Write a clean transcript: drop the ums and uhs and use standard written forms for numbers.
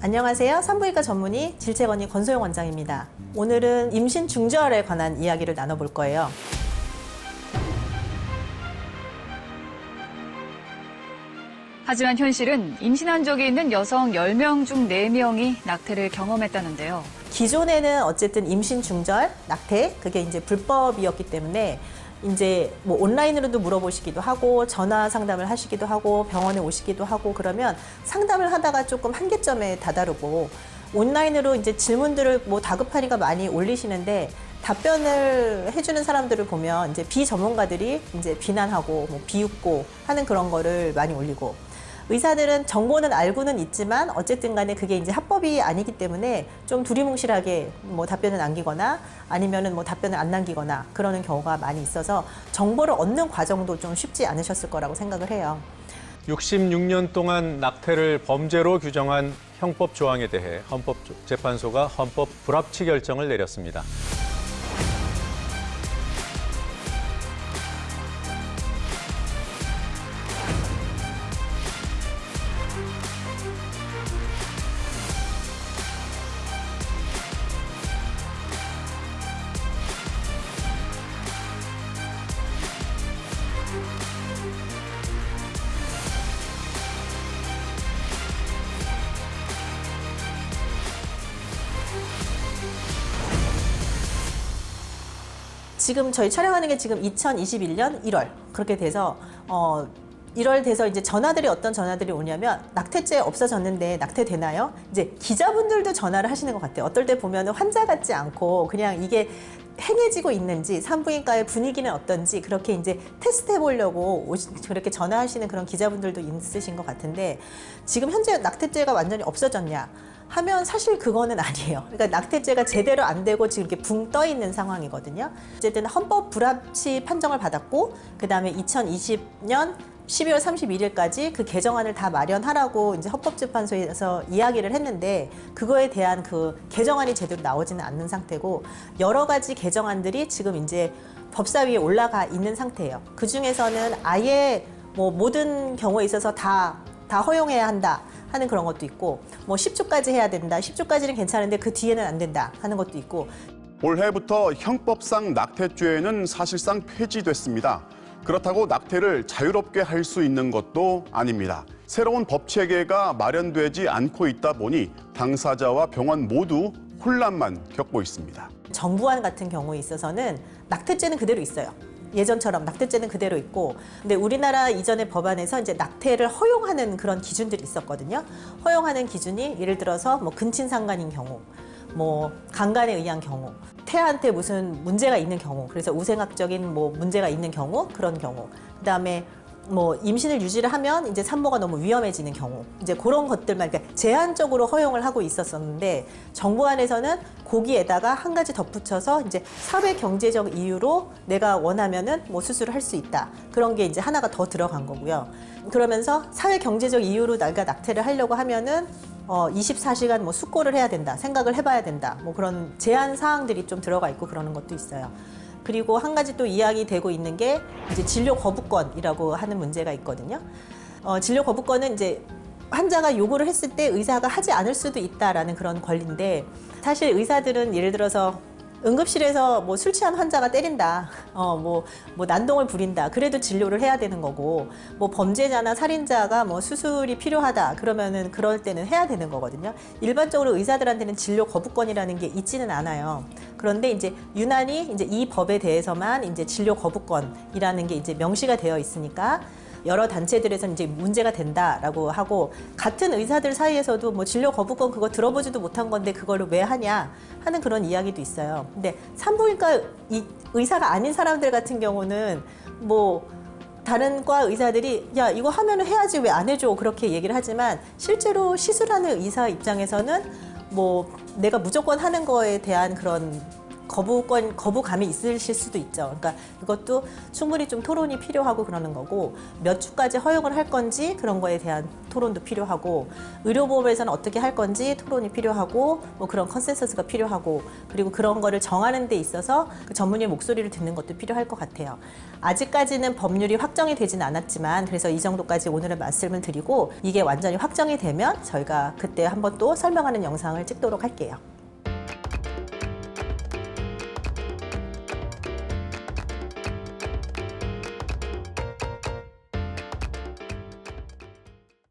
안녕하세요. 산부인과 전문의 질체건의 권소영 원장입니다. 오늘은 임신 중절에 관한 이야기를 나눠볼 거예요. 하지만 현실은 임신한 적이 있는 여성 10명 중 4명이 낙태를 경험했다는데요. 기존에는 어쨌든 임신 중절, 낙태, 그게 이제 불법이었기 때문에 이제 뭐 온라인으로도 물어보시기도 하고 전화 상담을 하시기도 하고 병원에 오시기도 하고 그러면 상담을 하다가 조금 한계점에 다다르고 온라인으로 이제 질문들을 뭐 다급하니까 많이 올리시는데 답변을 해주는 사람들을 보면 이제 비전문가들이 이제 비난하고 뭐 비웃고 하는 그런 거를 많이 올리고 의사들은 정보는 알고는 있지만 어쨌든 간에 그게 이제 합법이 아니기 때문에 좀 두리뭉실하게 뭐 답변을 남기거나 아니면은 뭐 답변을 안 남기거나 그러는 경우가 많이 있어서 정보를 얻는 과정도 좀 쉽지 않으셨을 거라고 생각을 해요. 66년 동안 낙태를 범죄로 규정한 형법 조항에 대해 헌법재판소가 헌법 불합치 결정을 내렸습니다. 지금 저희 촬영하는 게 지금 2021년 1월 그렇게 돼서 1월 돼서 이제 전화들이 어떤 전화들이 오냐면 낙태죄 없어졌는데 낙태 되나요? 이제 기자분들도 전화를 하시는 것 같아요. 어떨 때 보면 환자 같지 않고 그냥 이게 행해지고 있는지 산부인과의 분위기는 어떤지 그렇게 이제 테스트해 보려고 그렇게 전화하시는 그런 기자분들도 있으신 것 같은데 지금 현재 낙태죄가 완전히 없어졌냐? 하면 사실 그거는 아니에요. 그러니까 낙태죄가 제대로 안 되고 지금 이렇게 붕 떠 있는 상황이거든요. 어쨌든 헌법 불합치 판정을 받았고 그다음에 2020년 12월 31일까지 그 개정안을 다 마련하라고 이제 헌법재판소에서 이야기를 했는데 그거에 대한 그 개정안이 제대로 나오지는 않는 상태고 여러 가지 개정안들이 지금 이제 법사위에 올라가 있는 상태예요. 그 중에서는 아예 뭐 모든 경우에 있어서 다 허용해야 한다 하는 그런 것도 있고 뭐 10주까지 해야 된다. 10주까지는 괜찮은데 그 뒤에는 안 된다 하는 것도 있고 올해부터 형법상 낙태죄는 사실상 폐지됐습니다. 그렇다고 낙태를 자유롭게 할 수 있는 것도 아닙니다. 새로운 법 체계가 마련되지 않고 있다 보니 당사자와 병원 모두 혼란만 겪고 있습니다. 정부안 같은 경우에 있어서는 낙태죄는 그대로 있어요. 예전처럼 낙태죄는 그대로 있고 근데 우리나라 이전의 법안에서 이제 낙태를 허용하는 그런 기준들이 있었거든요. 허용하는 기준이 예를 들어서 뭐 근친상간인 경우 뭐 강간에 의한 경우 태아한테 무슨 문제가 있는 경우 그래서 우생학적인 뭐 문제가 있는 경우 그런 경우 그다음에 뭐 임신을 유지를 하면 이제 산모가 너무 위험해지는 경우 이제 그런 것들만 그러니까 제한적으로 허용을 하고 있었었는데 정부안에서는 거기에다가 한 가지 덧붙여서 이제 사회 경제적 이유로 내가 원하면은 뭐 수술을 할 수 있다 그런 게 이제 하나가 더 들어간 거고요. 그러면서 사회 경제적 이유로 내가 낙태를 하려고 하면은 24시간 뭐 숙고를 해야 된다 생각을 해봐야 된다 뭐 그런 제한 사항들이 좀 들어가 있고 그러는 것도 있어요. 그리고 한 가지 또 이야기되고 있는 게 이제 진료 거부권이라고 하는 문제가 있거든요. 진료 거부권은 이제 환자가 요구를 했을 때 의사가 하지 않을 수도 있다라는 그런 권리인데 사실 의사들은 예를 들어서 응급실에서 뭐 술 취한 환자가 때린다, 뭐 난동을 부린다, 그래도 진료를 해야 되는 거고, 뭐 범죄자나 살인자가 뭐 수술이 필요하다, 그러면은 그럴 때는 해야 되는 거거든요. 일반적으로 의사들한테는 진료 거부권이라는 게 있지는 않아요. 그런데 이제 유난히 이제 이 법에 대해서만 이제 진료 거부권이라는 게 이제 명시가 되어 있으니까 여러 단체들에서 이제 문제가 된다라고 하고 같은 의사들 사이에서도 뭐 진료 거부권 그거 들어보지도 못한 건데 그거를 왜 하냐 하는 그런 이야기도 있어요. 근데 산부인과 의사가 아닌 사람들 같은 경우는 뭐 다른 과 의사들이 야 이거 하면은 해야지 왜 안 해줘 그렇게 얘기를 하지만 실제로 시술하는 의사 입장에서는 뭐 내가 무조건 하는 거에 대한 그런 거부감이 있으실 수도 있죠. 그러니까 그것도 충분히 좀 토론이 필요하고 그러는 거고, 몇 주까지 허용을 할 건지 그런 거에 대한 토론도 필요하고, 의료보험에서는 어떻게 할 건지 토론이 필요하고, 뭐 그런 컨센서스가 필요하고, 그리고 그런 거를 정하는 데 있어서 그 전문의의 목소리를 듣는 것도 필요할 것 같아요. 아직까지는 법률이 확정이 되진 않았지만, 그래서 이 정도까지 오늘은 말씀을 드리고, 이게 완전히 확정이 되면 저희가 그때 한번 또 설명하는 영상을 찍도록 할게요.